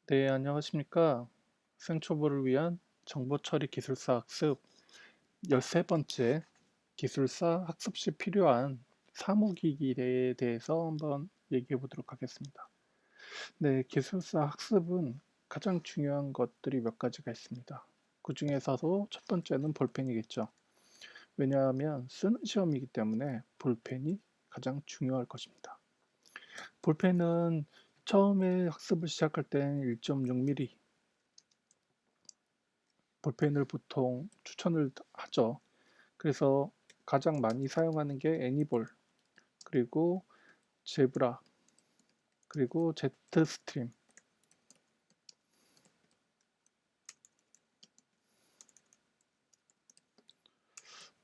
네, 안녕하십니까. 생초보를 위한 정보처리 기술사 학습 13번째 기술사 학습 시 필요한 사무기기에 대해서 한번 얘기해 보도록 하겠습니다. 네, 기술사 학습은 가장 중요한 것들이 몇 가지가 있습니다. 그 중에서도 첫 번째는 볼펜이겠죠. 왜냐하면 쓰는 시험이기 때문에 볼펜이 가장 중요할 것입니다. 볼펜은 처음에 학습을 시작할 때는 1.6mm 볼펜을 보통 추천을 하죠. 그래서 가장 많이 사용하는 게 애니볼, 그리고 제브라, 그리고 제트스트림.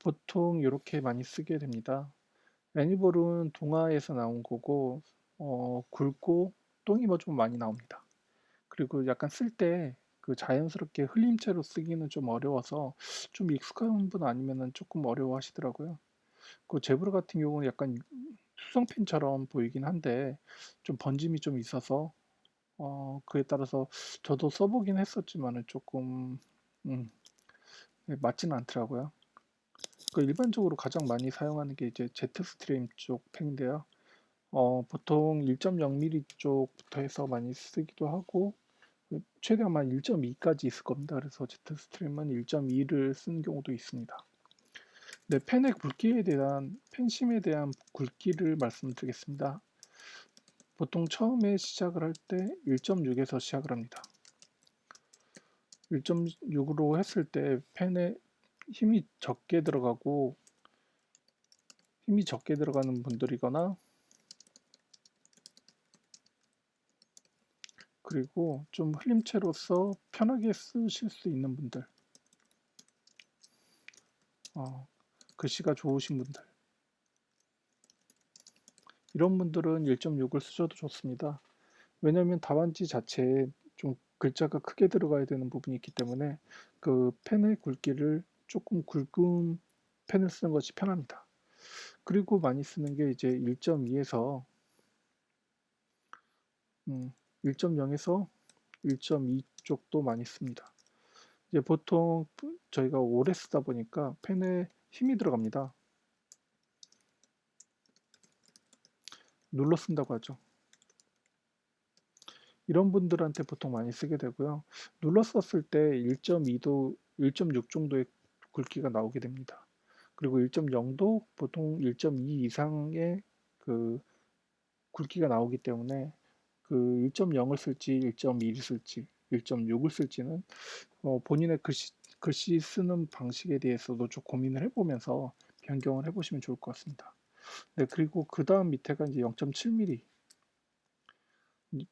보통 이렇게 많이 쓰게 됩니다. 애니볼은 동화에서 나온 거고 굵고 똥이 뭐 좀 많이 나옵니다. 그리고 약간 쓸 때 그 자연스럽게 흘림체로 쓰기는 좀 어려워서 좀 익숙한 분 아니면은 조금 어려워 하시더라고요. 그 제브라 같은 경우는 약간 수성펜처럼 보이긴 한데 좀 번짐이 좀 있어서 그에 따라서 저도 써보긴 했었지만은 조금 음, 네, 맞지는 않더라고요. 그 일반적으로 가장 많이 사용하는 게 이제 제트스트림 쪽 펜인데요. 보통 1.0mm 쪽부터 해서 많이 쓰기도 하고 최대한 1.2까지 있을 겁니다. 그래서 제트스트림은 1.2를 쓰는 경우도 있습니다. 네, 펜의 굵기에 대한 펜심에 대한 굵기를 말씀드리겠습니다. 보통 처음에 시작을 할 때 1.6에서 시작을 합니다. 1.6으로 했을 때 펜에 힘이 적게 들어가는 분들이거나 그리고 좀 흘림체로서 편하게 쓰실 수 있는 분들, 어, 글씨가 좋으신 분들 이런 분들은 1.6을 쓰셔도 좋습니다. 왜냐하면 답안지 자체에 좀 글자가 크게 들어가야 되는 부분이 있기 때문에 그 펜의 굵기를 조금 굵은 펜을 쓰는 것이 편합니다. 그리고 많이 쓰는 게 이제 1.2에서 1.0에서 1.2 쪽도 많이 씁니다. 이제 보통 저희가 오래 쓰다 보니까 펜에 힘이 들어갑니다. 눌러 쓴다고 하죠. 이런 분들한테 보통 많이 쓰게 되고요. 눌러 썼을 때 1.2도, 1.6 정도의 굵기가 나오게 됩니다. 그리고 1.0도 보통 1.2 이상의 그 굵기가 나오기 때문에 그 1.0을 쓸지 1.1을 쓸지 1.6을 쓸지는 본인의 글씨 쓰는 방식에 대해서도 좀 고민을 해보면서 변경을 해보시면 좋을 것 같습니다. 네, 그리고 그 다음 밑에가 이제 0.7mm.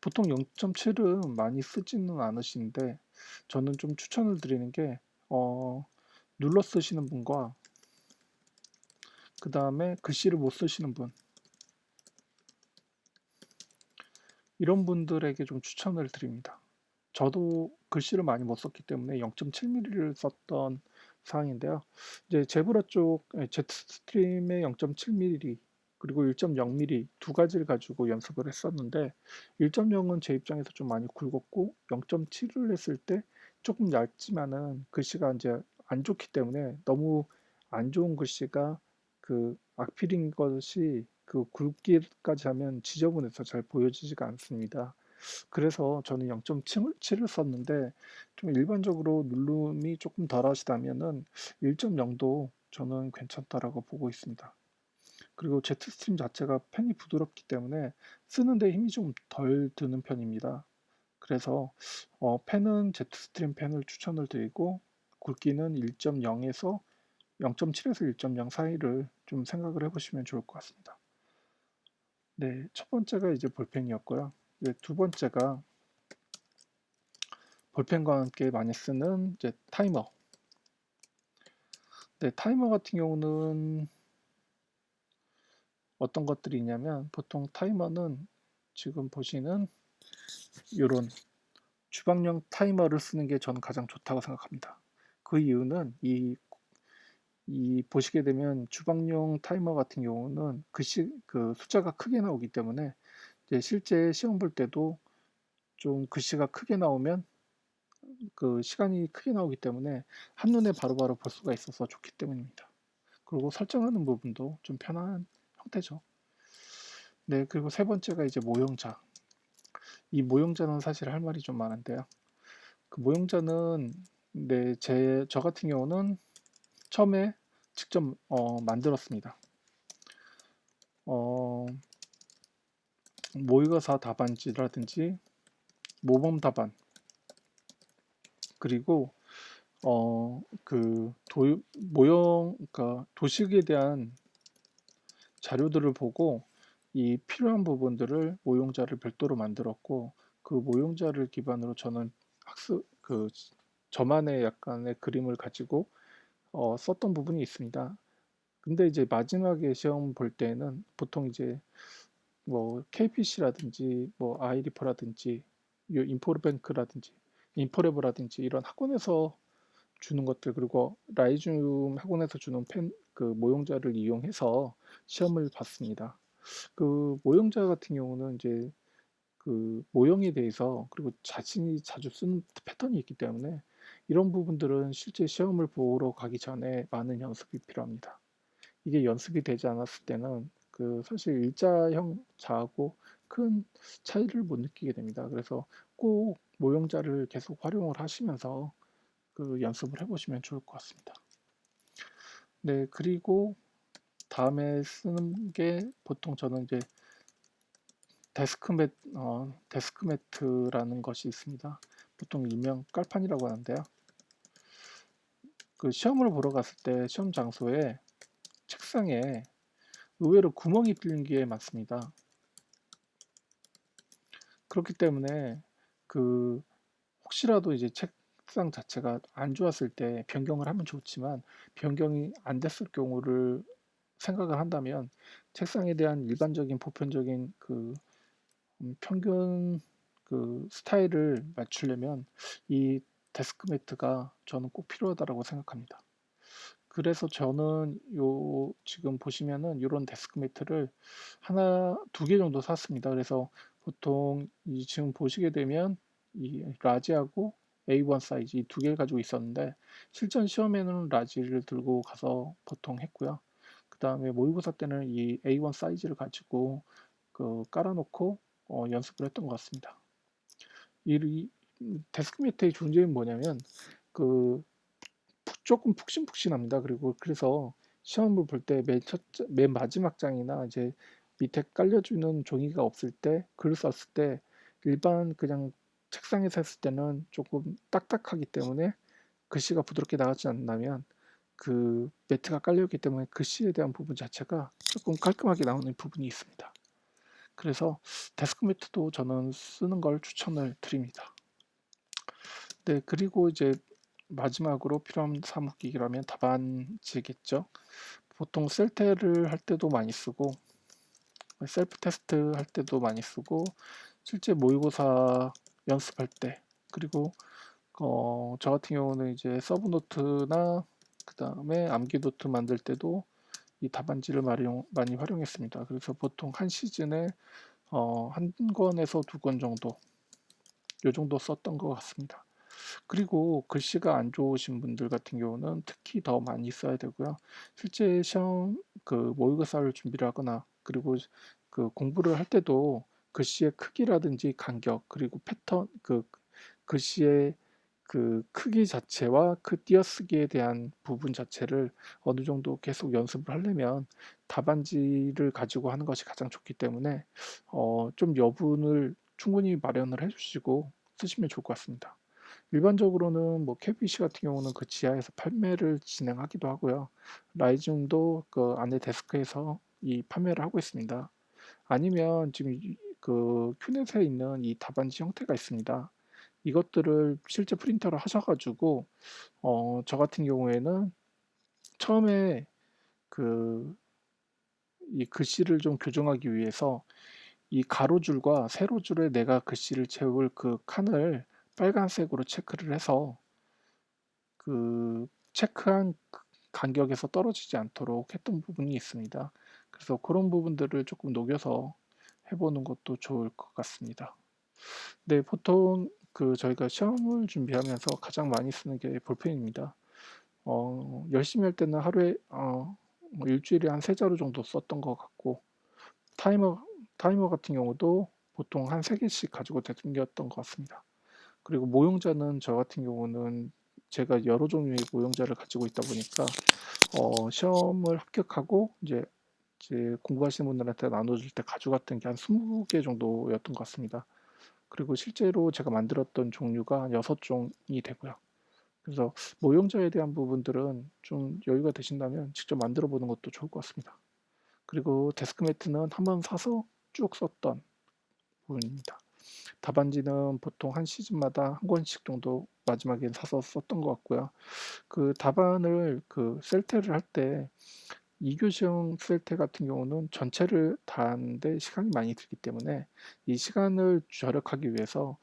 보통 0.7은 많이 쓰지는 않으시는데 저는 좀 추천을 드리는 게 눌러 쓰시는 분과 그 다음에 글씨를 못 쓰시는 분 이런 분들에게 좀 추천을 드립니다. 저도 글씨를 많이 못 썼기 때문에 0.7mm를 썼던 상황인데요. 이제 제브라 쪽 제트스트림의 0.7mm 그리고 1.0mm 두 가지를 가지고 연습을 했었는데 1.0은 제 입장에서 좀 많이 굵었고 0.7을 했을 때 조금 얇지만은 글씨가 이제 안 좋기 때문에 너무 안 좋은 글씨가 그 악필인 것이 그 굵기까지 하면 지저분해서 잘 보여지지가 않습니다. 그래서 저는 0.7을 썼는데 좀 일반적으로 누름이 조금 덜 하시다면은 1.0도 저는 괜찮다라고 보고 있습니다. 그리고 제트스트림 자체가 펜이 부드럽기 때문에 쓰는데 힘이 좀 덜 드는 편입니다. 그래서 펜은 제트스트림 펜을 추천을 드리고 굵기는 1.0에서 0.7에서 1.0 사이를 좀 생각을 해보시면 좋을 것 같습니다. 네, 첫 번째가 이제 볼펜이었고요. 이제 두 번째가 볼펜과 함께 많이 쓰는 이제 타이머. 네, 타이머 같은 경우는 어떤 것들이 있냐면 보통 타이머는 지금 보시는 이런 주방용 타이머를 쓰는 게 저는 가장 좋다고 생각합니다. 그 이유는 이 보시게 되면 주방용 타이머 같은 경우는 그 숫자가 크게 나오기 때문에 이제 실제 시험 볼 때도 좀 글씨가 크게 나오면 그 시간이 크게 나오기 때문에 한눈에 바로바로 볼 수가 있어서 좋기 때문입니다. 그리고 설정하는 부분도 좀 편한 형태죠. 네, 그리고 세 번째가 이제 모형자. 이 모형자는 사실 할 말이 좀 많은데요. 그 모형자는 네, 저 같은 경우는 처음에 직접 만들었습니다. 어, 모의고사 답안지라든지 모범 답안, 그리고 그러니까 도식에 대한 자료들을 보고 이 필요한 부분들을 모형자를 별도로 만들었고, 그 모형자를 기반으로 저는 저만의 약간의 그림을 가지고 썼던 부분이 있습니다. 근데 이제 마지막에 시험 볼 때는 보통 이제 뭐 KPC라든지 뭐 아이리퍼라든지 인포뱅크라든지 인포레버라든지 이런 학원에서 주는 것들, 그리고 라이줌 학원에서 주는 그 모형자를 이용해서 시험을 봤습니다. 그 모형자 같은 경우는 이제 그 모형에 대해서, 그리고 자신이 자주 쓰는 패턴이 있기 때문에 이런 부분들은 실제 시험을 보러 가기 전에 많은 연습이 필요합니다. 이게 연습이 되지 않았을 때는 그 사실 일자형 자하고 큰 차이를 못 느끼게 됩니다. 그래서 꼭 모형자를 계속 활용을 하시면서 그 연습을 해보시면 좋을 것 같습니다. 네, 그리고 다음에 쓰는 게 보통 저는 이제 데스크매트라는 것이 있습니다. 보통 일명 깔판이라고 하는데요. 그 시험을 보러 갔을 때 시험 장소에 책상에 의외로 구멍이 뚫린 게 많습니다. 그렇기 때문에 그 혹시라도 이제 책상 자체가 안 좋았을 때 변경을 하면 좋지만, 변경이 안 됐을 경우를 생각을 한다면 책상에 대한 일반적인 보편적인 그 평균 그 스타일을 맞추려면 이 데스크 매트가 저는 꼭 필요하다고 생각합니다. 그래서 저는 요 지금 보시면은 이런 데스크 매트를 하나, 두 개 정도 샀습니다. 그래서 보통 이 지금 보시게 되면 이 라지하고 A1 사이즈 이 두 개를 가지고 있었는데, 실전 시험에는 라지를 들고 가서 보통 했고요. 그 다음에 모의고사 때는 이 A1 사이즈를 가지고 그 깔아놓고 연습을 했던 것 같습니다. 이 데스크 매트의 존재는 뭐냐면 그 조금 푹신푹신합니다. 그리고 그래서 시험을 볼 때 맨 마지막 장이나 이제 밑에 깔려주는 종이가 없을 때 글을 썼을 때 일반 그냥 책상에서 했을 때는 조금 딱딱하기 때문에 글씨가 부드럽게 나가지 않는다면, 그 매트가 깔려있기 때문에 글씨에 대한 부분 자체가 조금 깔끔하게 나오는 부분이 있습니다. 그래서 데스크 매트도 저는 쓰는 걸 추천을 드립니다. 네, 그리고 이제 마지막으로 필요한 사무기라면 답안지겠죠. 보통 셀테를 할 때도 많이 쓰고 셀프 테스트 할 때도 많이 쓰고 실제 모의고사 연습할 때, 그리고 저 같은 경우는 이제 서브노트나 그 다음에 암기노트 만들 때도 이 답안지를 많이 활용했습니다. 그래서 보통 한 시즌에 한 권에서 두 권 정도, 요 정도 썼던 것 같습니다. 그리고 글씨가 안 좋으신 분들 같은 경우는 특히 더 많이 써야 되고요. 실제 시험 그 모의고사를 준비를 하거나 그리고 그 공부를 할 때도 글씨의 크기라든지 간격, 그리고 패턴, 그 글씨의 그 크기 자체와 그 띄어쓰기에 대한 부분 자체를 어느 정도 계속 연습을 하려면 답안지를 가지고 하는 것이 가장 좋기 때문에 좀 여분을 충분히 마련을 해주시고 쓰시면 좋을 것 같습니다. 일반적으로는 뭐 KBC 같은 경우는 그 지하에서 판매를 진행하기도 하고요. 라이즘도 그 안에 데스크에서 이 판매를 하고 있습니다. 아니면 지금 그 큐넷에 있는 이 답안지 형태가 있습니다. 이것들을 실제 프린터를 하셔가지고 저 같은 경우에는 처음에 그 이 글씨를 좀 교정하기 위해서 이 가로줄과 세로줄에 내가 글씨를 채울 그 칸을 빨간색으로 체크를 해서 그 체크한 간격에서 떨어지지 않도록 했던 부분이 있습니다. 그래서 그런 부분들을 조금 녹여서 해보는 것도 좋을 것 같습니다. 네, 보통 저희가 시험을 준비하면서 가장 많이 쓰는 게 볼펜입니다. 열심히 할 때는 하루에 뭐 일주일에 한 3 자루 정도 썼던 것 같고, 타이머 타이머 같은 경우도 보통 한 3 개씩 가지고 다녔던 것 같습니다. 그리고 모형자는 저 같은 경우는 제가 여러 종류의 모형자를 가지고 있다 보니까 시험을 합격하고 이제 공부하시는 분들한테 나눠줄 때 가져갔던 게 한 20개 정도였던 것 같습니다. 그리고 실제로 제가 만들었던 종류가 한 6 종이 되고요. 그래서 모형자에 대한 부분들은 좀 여유가 되신다면 직접 만들어 보는 것도 좋을 것 같습니다. 그리고 데스크 매트는 한번 사서 쭉 썼던 부분입니다. 답안지는 보통 한 시즌마다 한 권씩 정도 마지막엔 사서 썼던 것 같고요. 답안을 셀테를 할 때 2 교시형 셀테 같은 경우는 전체를 다 하는데 시간이 많이 들기 때문에 이 시간을 절약하기 위해서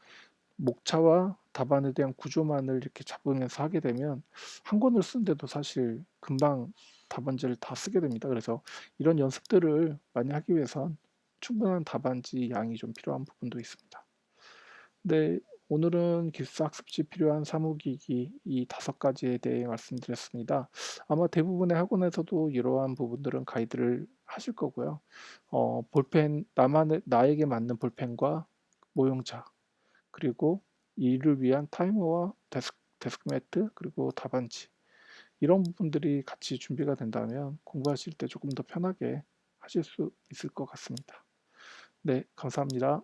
목차와 답안에 대한 구조만을 이렇게 잡으면서 하게 되면 한 권을 쓰는데도 사실 금방 답안지를 다 쓰게 됩니다. 그래서 이런 연습들을 많이 하기 위해선 충분한 답안지 양이 좀 필요한 부분도 있습니다. 네. 오늘은 기숙사 학습지 필요한 사무기기 이 5가지에 대해 말씀드렸습니다. 아마 대부분의 학원에서도 이러한 부분들은 가이드를 하실 거고요. 볼펜 나에게 맞는 볼펜과 모형자, 그리고 이를 위한 타이머와 데스크 매트, 그리고 답안지, 이런 부분들이 같이 준비가 된다면 공부하실 때 조금 더 편하게 하실 수 있을 것 같습니다. 네, 감사합니다.